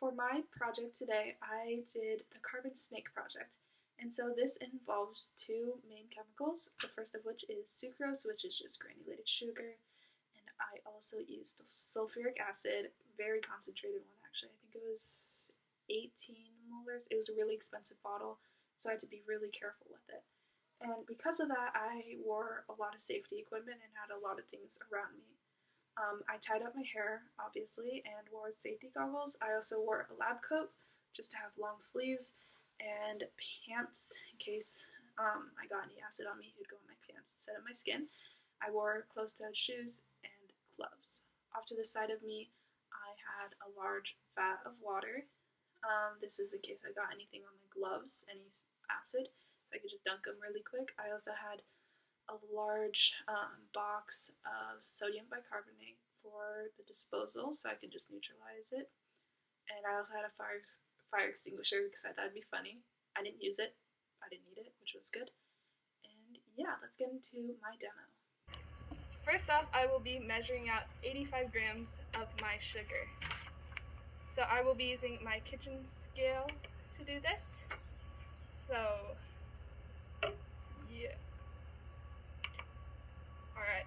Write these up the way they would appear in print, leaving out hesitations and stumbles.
for my project today, I did the carbon snake project. And so this involves two main chemicals, the first of which is sucrose, which is just granulated sugar. And I also used sulfuric acid, very concentrated one actually. I think it was 18 molars. It was a really expensive bottle, so I had to be really careful with it. And because of that, I wore a lot of safety equipment and had a lot of things around me. I tied up my hair, obviously, and wore safety goggles. I also wore a lab coat just to have long sleeves and pants in case I got any acid on me. It would go in my pants instead of my skin. I wore closed-toed shoes and gloves. Off to the side of me, I had a large vat of water. This is in case I got anything on my gloves, any acid, so I could just dunk them really quick. I also had a large box of sodium bicarbonate for the disposal, so I could just neutralize it. And I also had a fire extinguisher because I thought it'd be funny. I didn't use it. I didn't need it, which was good. And yeah, let's get into my demo. First off, I will be measuring out 85 grams of my sugar. So I will be using my kitchen scale to do this. So, yeah. Alright.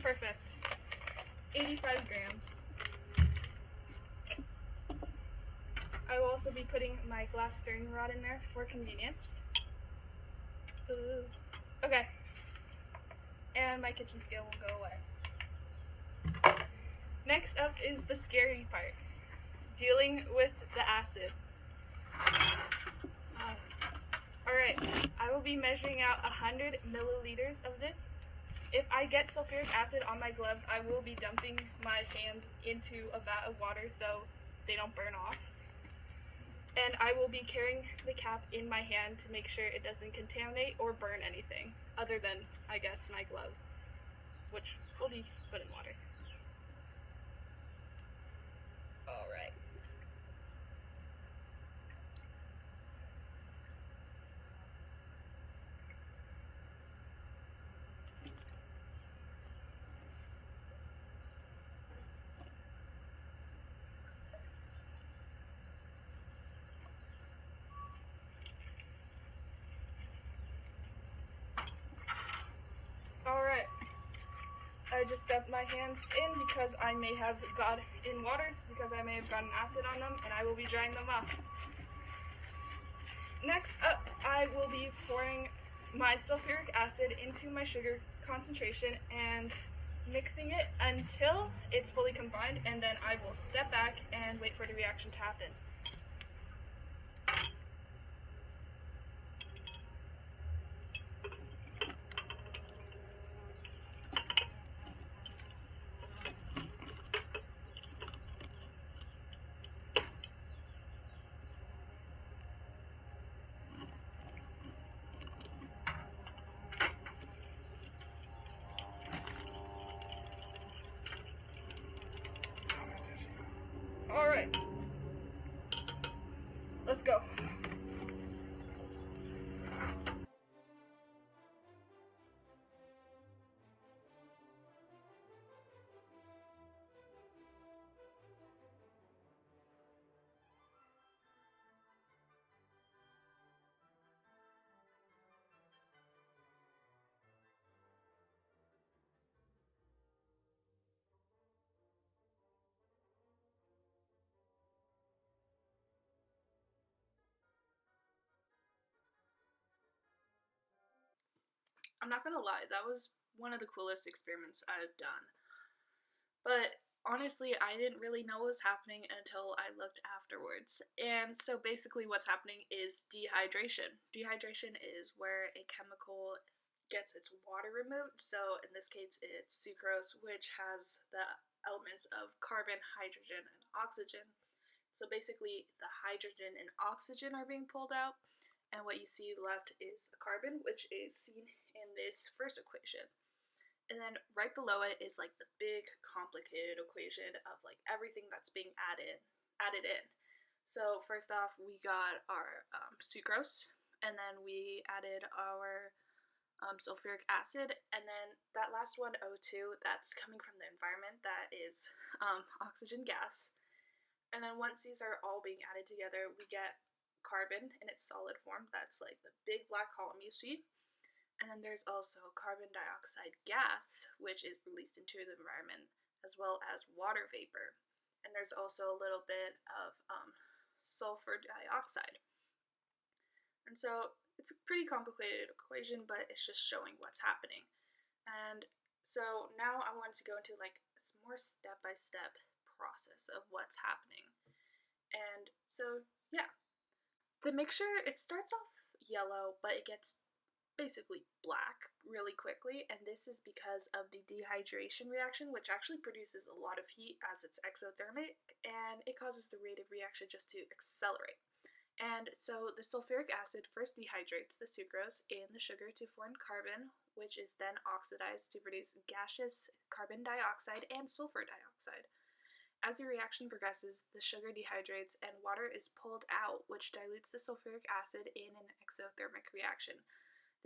Perfect. 85 grams. I will also be putting my glass stirring rod in there for convenience. Okay. And my kitchen scale will go away. Next up is the scary part, dealing with the acid. Alright, I will be measuring out 100 milliliters of this. If I get sulfuric acid on my gloves, I will be dumping my hands into a vat of water so they don't burn off. And I will be carrying the cap in my hand to make sure it doesn't contaminate or burn anything, other than, I guess, my gloves, which will be put in water. Alright. Alright, I just dumped my hands in because I may have got in waters because I may have gotten acid on them, and I will be drying them off. Next up, I will be pouring my sulfuric acid into my sugar concentration and mixing it until it's fully combined, and then I will step back and wait for the reaction to happen. Alright, let's go. I'm not gonna lie, that was one of the coolest experiments I've done. But honestly, I didn't really know what was happening until I looked afterwards. And so basically, what's happening is dehydration. Dehydration is where a chemical gets its water removed. So in this case, it's sucrose, which has the elements of carbon, hydrogen, and oxygen. So basically, the hydrogen and oxygen are being pulled out, and what you see left is the carbon, which is seen in this first equation. And then right below it is like the big complicated equation of like everything that's being added in. So first off, we got our sucrose, and then we added our sulfuric acid, and then that last one, O2, that's coming from the environment, that is oxygen gas. And then once these are all being added together, we get carbon in its solid form. That's like the big black column you see. And then there's also carbon dioxide gas, which is released into the environment, as well as water vapor. And there's also a little bit of sulfur dioxide. And so it's a pretty complicated equation, but it's just showing what's happening. And so now I want to go into like a more step-by-step process of what's happening. And so, yeah, the mixture, it starts off yellow, but it gets basically black really quickly, and this is because of the dehydration reaction, which actually produces a lot of heat as it's exothermic, and it causes the rate of reaction just to accelerate. And so the sulfuric acid first dehydrates the sucrose and the sugar to form carbon, which is then oxidized to produce gaseous carbon dioxide and sulfur dioxide. As the reaction progresses, the sugar dehydrates and water is pulled out, which dilutes the sulfuric acid in an exothermic reaction.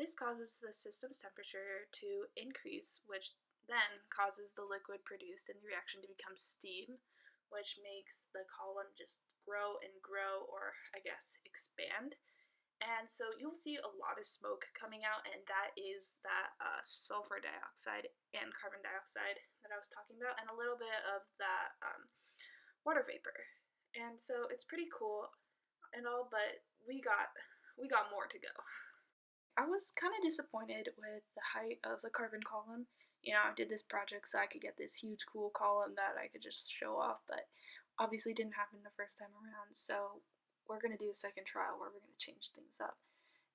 This causes the system's temperature to increase, which then causes the liquid produced in the reaction to become steam, which makes the column just grow and grow, or I guess expand. And so you'll see a lot of smoke coming out, and that is that sulfur dioxide and carbon dioxide that I was talking about, and a little bit of that water vapor. And so it's pretty cool and all, but we got more to go. I was kind of disappointed with the height of the carbon column. You know, I did this project so I could get this huge cool column that I could just show off, but obviously didn't happen the first time around. So we're going to do a second trial where we're going to change things up.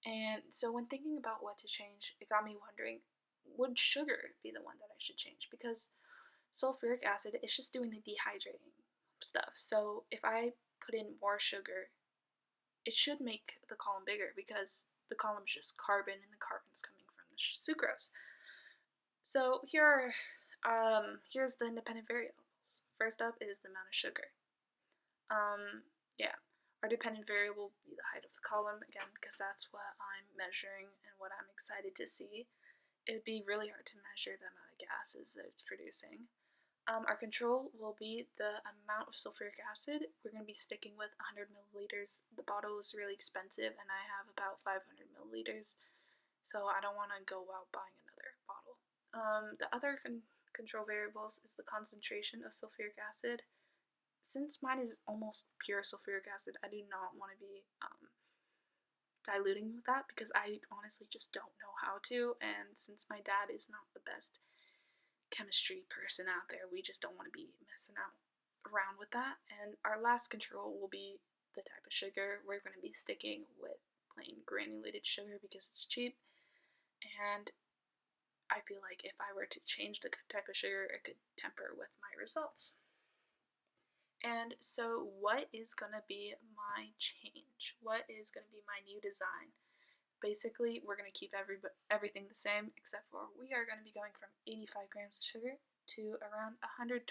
And so when thinking about what to change, it got me wondering, would sugar be the one that I should change? Because sulfuric acid is just doing the dehydrating stuff. So if I put in more sugar, it should make the column bigger because the column is just carbon and the carbon's coming from the sucrose. So here's the independent variables. First up is the amount of sugar. Yeah, our dependent variable will be the height of the column, again, because that's what I'm measuring and what I'm excited to see. It would be really hard to measure the amount of gases that it's producing. Our control will be the amount of sulfuric acid. We're going to be sticking with 100 milliliters. The bottle is really expensive, and I have about 500 milliliters, so I don't want to go out buying another bottle. The other control variables is the concentration of sulfuric acid. Since mine is almost pure sulfuric acid, I do not want to be diluting with that because I honestly just don't know how to, and since my dad is not the best chemistry person out there, we just don't want to be messing around with that. And our last control will be the type of sugar. We're going to be sticking with plain granulated sugar because it's cheap, and I feel like if I were to change the type of sugar, it could temper with my results. And so what is going to be my change? What is going to be my new design? Basically, we're going to keep everything the same, except for we are going to be going from 85 grams of sugar to around 120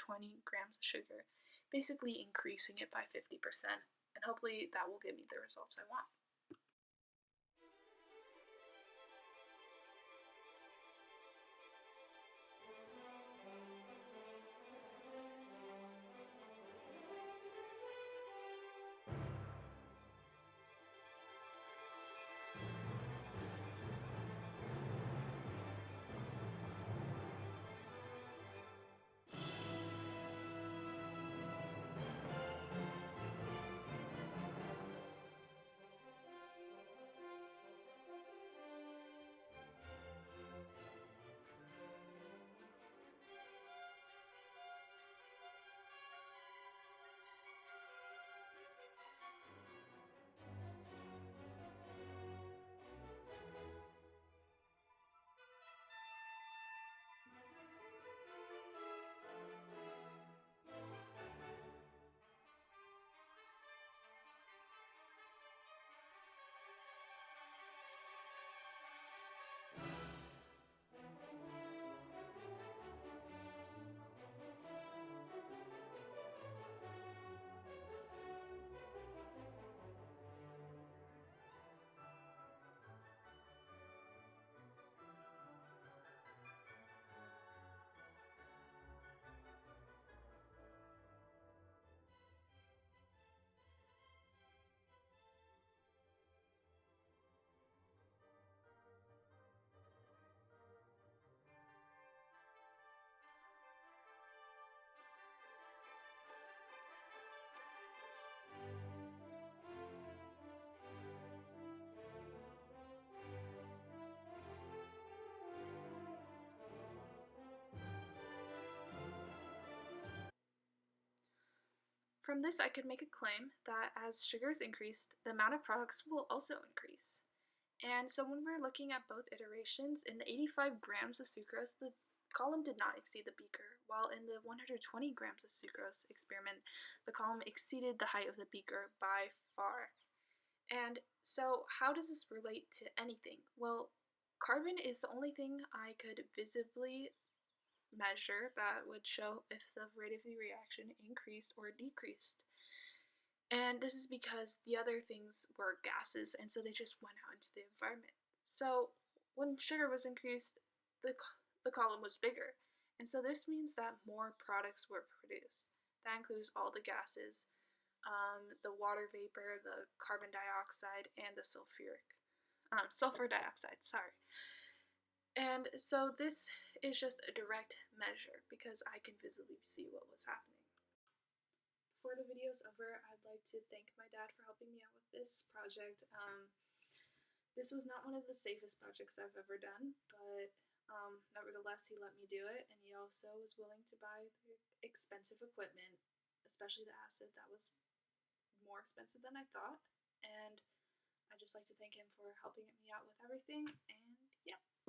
grams of sugar, basically increasing it by 50%, and hopefully that will give me the results I want. From this, I could make a claim that as sugars increased, the amount of products will also increase. And so when we're looking at both iterations, in the 85 grams of sucrose, the column did not exceed the beaker, while in the 120 grams of sucrose experiment, the column exceeded the height of the beaker by far. And so how does this relate to anything? Well, carbon is the only thing I could visibly measure that would show if the rate of the reaction increased or decreased. And this is because the other things were gases, and so they just went out into the environment. So when sugar was increased, the column was bigger. And so this means that more products were produced. That includes all the gases, the water vapor, the carbon dioxide, and the sulfur dioxide, sorry. And so this is just a direct measure because I can visibly see what was happening. Before the video is over, I'd like to thank my dad for helping me out with this project. This was not one of the safest projects I've ever done, but nevertheless, he let me do it, and he also was willing to buy the expensive equipment, especially the acid that was more expensive than I thought. And I'd just like to thank him for helping me out with everything, and yeah.